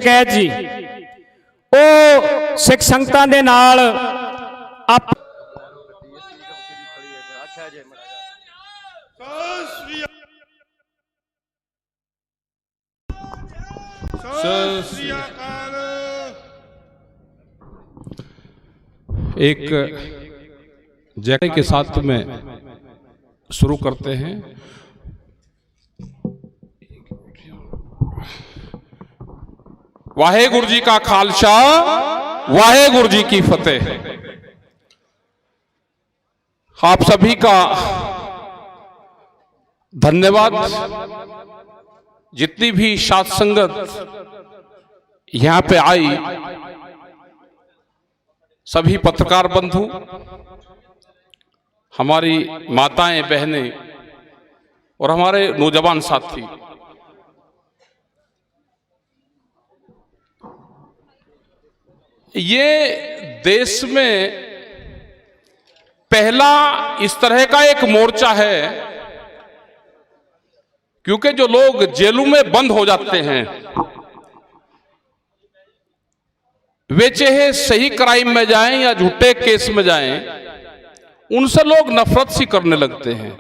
कैद जी ਉਹ ਸਿੱਖ ਸੰਗਤਾਂ ਦੇ ਨਾਲ एक जैकेट के साथ में शुरू करते हैं। वाहेगुरु जी का खालसा, वाहेगुरु जी की फतेह। आप सभी का धन्यवाद। जितनी भी साध संगत यहां पे आई, सभी पत्रकार बंधु, हमारी माताएं बहनें और हमारे नौजवान साथी, ये देश में पहला इस तरह का एक मोर्चा है, क्योंकि जो लोग जेलों में बंद हो जाते हैं वे चाहे सही क्राइम में जाएं या झूठे केस में जाएं, उनसे लोग नफरत सी करने लगते हैं।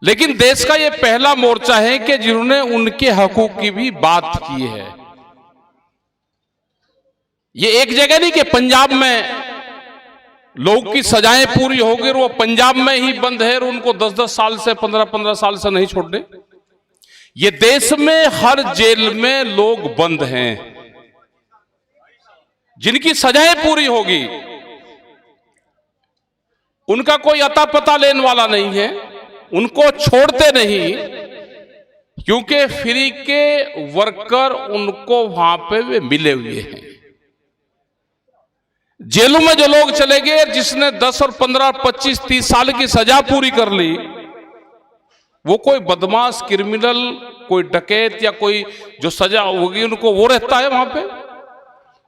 लेकिन देश का ये पहला मोर्चा है कि जिन्होंने उनके हकूक की भी बात की है। ये एक जगह नहीं कि पंजाब में लोग की सजाएं पूरी हो गई और वो पंजाब में ही बंद है और उनको 10-10 साल से 15-15 साल से नहीं छोड़ने। ये देश में हर जेल में लोग बंद हैं जिनकी सजाएं पूरी होगी, उनका कोई अता पता लेने वाला नहीं है, उनको छोड़ते नहीं, क्योंकि फ्री के वर्कर उनको वहां पे वे मिले हुए हैं। जेलों में जो लोग चले गए, जिसने 10 और 15, 25, 30 साल की सजा पूरी कर ली, वो कोई बदमाश, क्रिमिनल, कोई डकैत या कोई जो सजा होगी उनको वो रहता है वहां पे।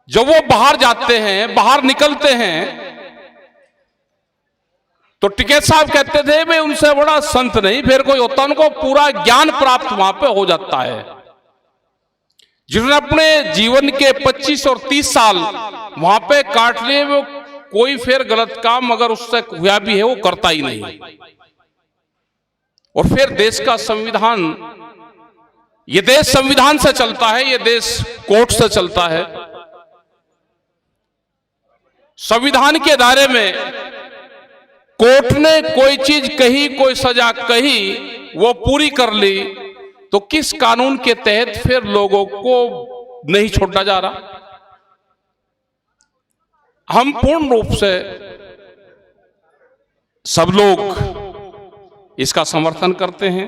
जब वो बाहर जाते हैं, बाहर निकलते हैं, तो टिकैत साहब कहते थे भाई उनसे बड़ा संत नहीं फिर कोई होता, उनको पूरा ज्ञान प्राप्त वहां पे हो जाता है। जिन्होंने अपने जीवन के 25 और 30 साल वहां पे काट लिए, वो कोई फिर गलत काम अगर उससे हुआ भी है वो करता ही नहीं। और फिर देश का संविधान, ये देश संविधान से चलता है, ये देश कोर्ट से चलता है। संविधान के दायरे में कोर्ट ने कोई चीज कही, कोई सजा कही, वो पूरी कर ली, तो किस कानून के तहत फिर लोगों को नहीं छोड़ा जा रहा? हम पूर्ण रूप से सब लोग इसका समर्थन करते हैं।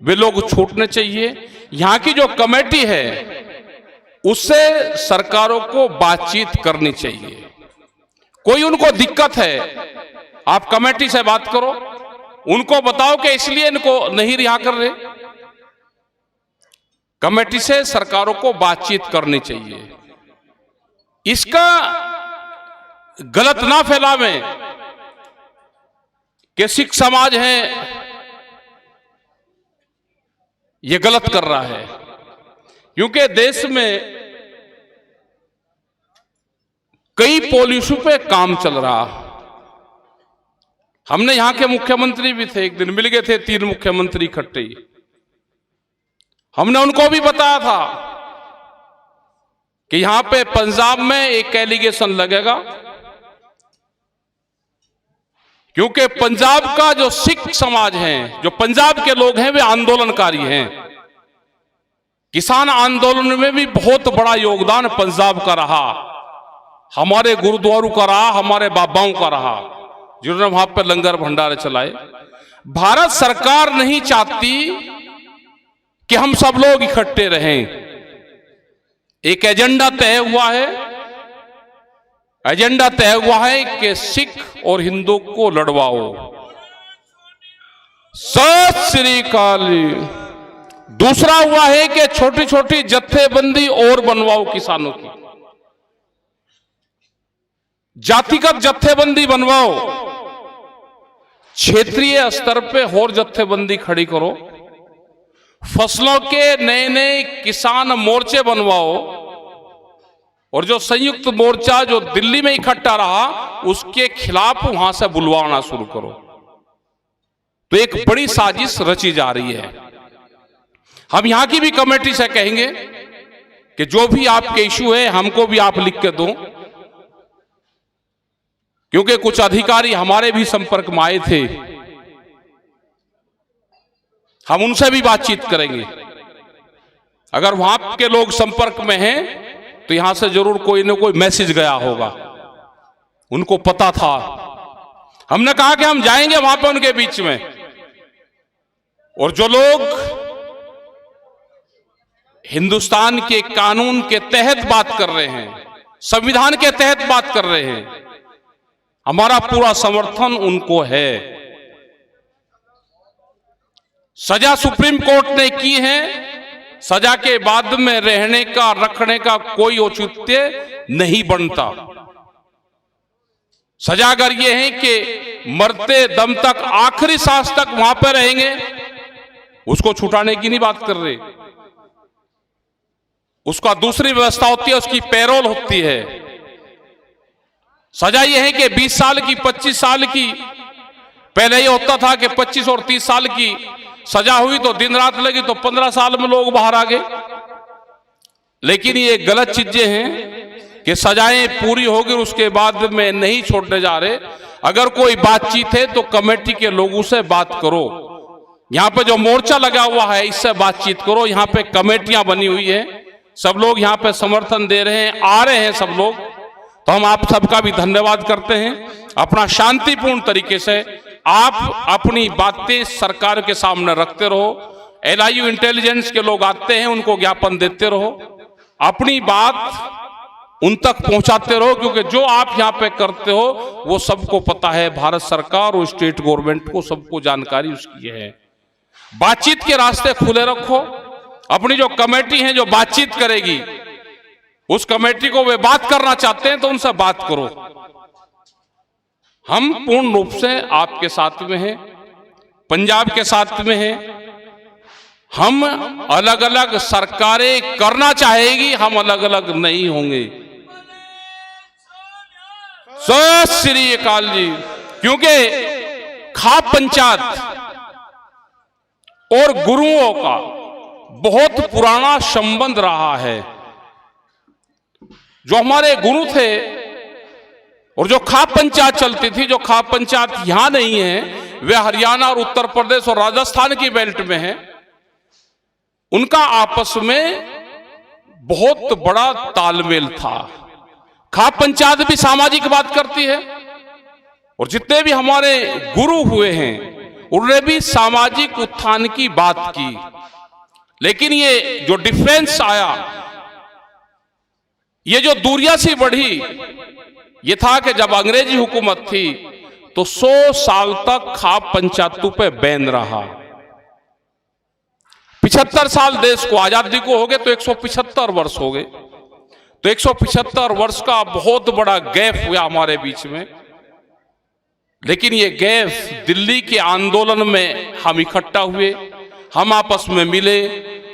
वे लोग छूटने चाहिए। यहां की जो कमेटी है उससे सरकारों को बातचीत करनी चाहिए। कोई उनको दिक्कत है, आप कमेटी से बात करो, उनको बताओ कि इसलिए इनको नहीं रिहा कर रहे। कमेटी से सरकारों को बातचीत करनी चाहिए। इसका गलत ना फैलावें कि सिख समाज है ये गलत कर रहा है, क्योंकि देश में कई पॉलिसी पे काम चल रहा। हमने यहां के मुख्यमंत्री भी थे, एक दिन मिल गए थे 3 मुख्यमंत्री इकट्ठे। हमने उनको भी बताया था कि यहां पे पंजाब में एक एलिगेशन लगेगा, क्योंकि पंजाब का जो सिख समाज है, जो पंजाब के लोग हैं, वे आंदोलनकारी हैं। किसान आंदोलन में भी बहुत बड़ा योगदान पंजाब का रहा, हमारे गुरुद्वारों का रहा, हमारे बाबाओं का रहा, जिन्होंने वहां पर लंगर भंडारे चलाए। भारत सरकार नहीं चाहती कि हम सब लोग इकट्ठे रहें। एक एजेंडा तय हुआ है, एजेंडा तय हुआ है कि सिख और हिंदू को लड़वाओ। सत श्री अकाल। दूसरा हुआ है कि छोटी छोटी जत्थेबंदी और बनवाओ किसानों की, जातिगत जत्थेबंदी बनवाओ, क्षेत्रीय स्तर पे और जत्थेबंदी खड़ी करो। फसलों के नए नए किसान मोर्चे बनवाओ, और जो संयुक्त मोर्चा जो दिल्ली में इकट्ठा रहा उसके खिलाफ वहां से बुलवाना शुरू करो। तो एक बड़ी साजिश रची जा रही है। हम यहां की भी कमेटी से कहेंगे कि जो भी आपके इशू है हमको भी आप लिख के दो, क्योंकि कुछ अधिकारी हमारे भी संपर्क में आए थे, हम उनसे भी बातचीत करेंगे। अगर वहां के लोग संपर्क में हैं तो यहां से जरूर कोई ना कोई मैसेज गया होगा, उनको पता था। हमने कहा कि हम जाएंगे वहां पे उनके बीच में, और जो लोग हिंदुस्तान के कानून के तहत बात कर रहे हैं, संविधान के तहत बात कर रहे हैं, हमारा पूरा समर्थन उनको है। सजा सुप्रीम कोर्ट ने की है, सजा के बाद में रहने का रखने का कोई औचित्य नहीं बनता। सजा अगर यह है कि मरते दम तक आखिरी सांस तक वहां पर रहेंगे, उसको छुटाने की नहीं बात कर रहे। उसका दूसरी व्यवस्था होती है, उसकी पैरोल होती है। सजा यह है कि 20 साल की 25 साल की, पहले यह होता था कि 25 और 30 साल की सजा हुई तो दिन रात लगी तो 15 साल में लोग बाहर आ गए। लेकिन ये गलत चीजें हैं कि सजाएं पूरी होगी उसके बाद में नहीं छोड़ने जा रहे। अगर कोई बातचीत है तो कमेटी के लोगों से बात करो। यहां पे जो मोर्चा लगा हुआ है इससे बातचीत करो। यहां पे कमेटियां बनी हुई है, सब लोग यहां पे समर्थन दे रहे हैं, आ रहे हैं सब लोग। तो हम आप सबका भी धन्यवाद करते हैं। अपना शांतिपूर्ण तरीके से आप अपनी बातें सरकार के सामने रखते रहो। LIU इंटेलिजेंस के लोग आते हैं, उनको ज्ञापन देते रहो, अपनी बात उन तक पहुंचाते रहो, क्योंकि जो आप यहां पे करते हो वो सबको पता है। भारत सरकार और स्टेट गवर्नमेंट को सबको जानकारी उसकी है। बातचीत के रास्ते खुले रखो। अपनी जो कमेटी है जो बातचीत करेगी, उस कमेटी को वे बात करना चाहते हैं तो उनसे बात करो। हम पूर्ण रूप से आपके साथ में हैं, पंजाब के साथ में हैं। हम अलग अलग सरकारें करना चाहेगी, हम अलग अलग नहीं होंगे। सत श्री अकाल जी। क्योंकि खाप पंचायत और गुरुओं का बहुत पुराना संबंध रहा है। जो हमारे गुरु थे और जो खाप पंचायत चलती थी, जो खाप पंचायत यहां नहीं है, वे हरियाणा और उत्तर प्रदेश और राजस्थान की बेल्ट में है। उनका आपस में बहुत बड़ा तालमेल था। खाप पंचायत भी सामाजिक बात करती है, और जितने भी हमारे गुरु हुए हैं उन्होंने भी सामाजिक उत्थान की बात की। लेकिन ये जो डिफरेंस आया, ये जो दूरियां सी बढ़ी, ये था कि जब अंग्रेजी हुकूमत थी तो 100 साल तक खाप पंचायतों पे बैन रहा। 75 साल देश को आजादी को हो गए तो 175 वर्ष हो गए। तो 175 वर्ष का बहुत बड़ा गैप हुआ हमारे बीच में। लेकिन ये गैप दिल्ली के आंदोलन में हम इकट्ठा हुए, हम आपस में मिले,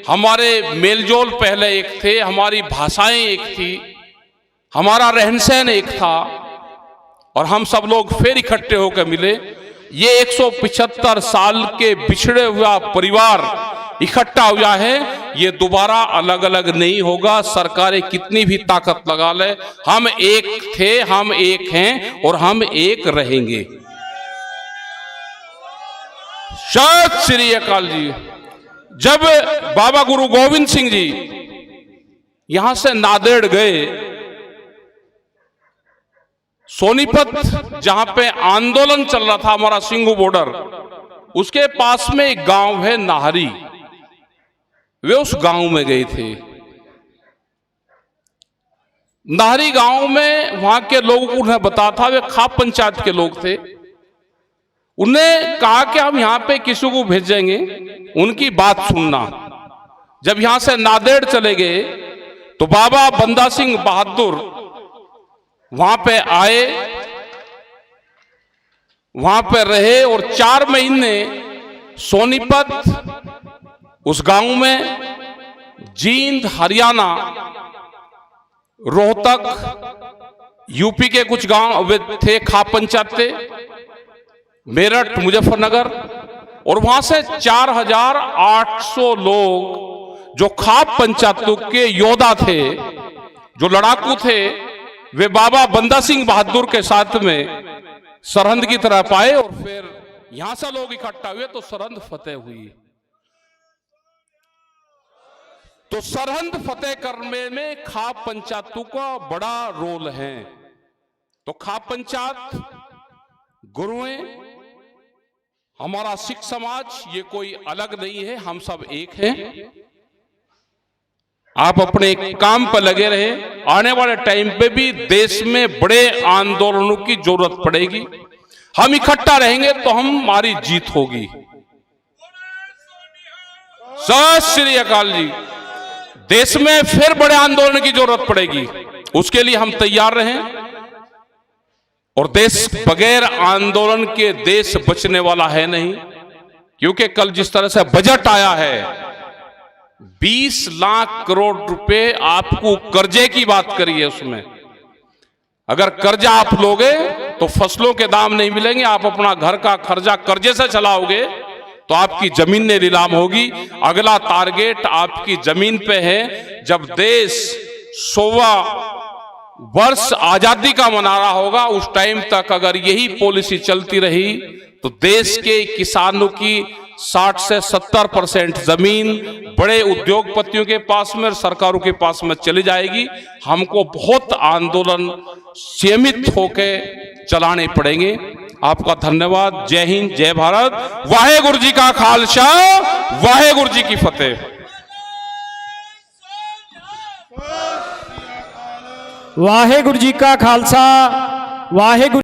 हमारे मेलजोल पहले एक थे, हमारी भाषाएं एक थी, हमारा रहन सहन एक था, और हम सब लोग फिर इकट्ठे होकर मिले। ये 175 साल के बिछड़े हुआ परिवार इकट्ठा हुआ है। ये दोबारा अलग अलग नहीं होगा, सरकारें कितनी भी ताकत लगा ले। हम एक थे, हम एक हैं, और हम एक रहेंगे। सत श्री अकाल जी। जब बाबा गुरु गोविंद सिंह जी यहां से नांदेड़ गए, सोनीपत जहां पे आंदोलन चल रहा था हमारा सिंघू बॉर्डर, उसके पास में एक गांव है नाहरी, वे उस गांव में गए थे। नाहरी गांव में वहां के लोगों को उन्हें बताया था, वे खाप पंचायत के लोग थे। उन्हें कहा कि हम यहां पे किसी को भेजेंगे, उनकी बात सुनना। जब यहां से नांदेड़ चले गए तो बाबा बंदा सिंह बहादुर वहां पे आए, वहां पे रहे, और 4 महीने सोनीपत उस गांव में जींद, हरियाणा, रोहतक, यूपी के कुछ गांव थे, खाप पंचायत थे, मेरठ, मुजफ्फरनगर, और वहां से 4800 लोग जो खाप पंचायतों के योद्धा थे, जो लड़ाकू थे, वे बाबा बंदा सिंह बहादुर के साथ में सरहंद की तरफ आए और फिर यहां से लोग इकट्ठा हुए तो सरहंद फतेह हुई। तो सरहंद फतेह करने में खाप पंचायतों का बड़ा रोल है। तो खाप पंचायत, गुरुएं, हमारा सिख समाज, ये कोई अलग नहीं है, हम सब एक हैं। आप अपने काम पर लगे रहे। आने वाले टाइम पे भी देश में बड़े आंदोलनों की जरूरत पड़ेगी। हम इकट्ठा रहेंगे तो हमारी जीत होगी। सत श्री अकाल जी। देश में फिर बड़े आंदोलन की जरूरत पड़ेगी, उसके लिए हम तैयार रहें। और देश बगैर आंदोलन के देश बचने वाला है नहीं, क्योंकि कल जिस तरह से बजट आया है, 20 लाख करोड़ रुपए आपको कर्जे की बात करी है। उसमें अगर कर्जा आप लोगे तो फसलों के दाम नहीं मिलेंगे, आप अपना घर का खर्चा कर्जे से चलाओगे तो आपकी जमीन ने नीलाम होगी। अगला टारगेट आपकी जमीन पे है। जब देश 100वां वर्ष आजादी का मना रहा होगा, उस टाइम तक अगर यही पॉलिसी चलती रही तो देश के किसानों की 60 से 70% जमीन बड़े उद्योगपतियों के पास में, सरकारों के पास में चली जाएगी। हमको बहुत आंदोलन सीमित होकर चलाने पड़ेंगे। आपका धन्यवाद। जय हिंद, जय भारत। वाहेगुरु जी का खालसा, वाहेगुरु जी की फतेह। वाहेगुरु जी का खालसा, वाहेगुरु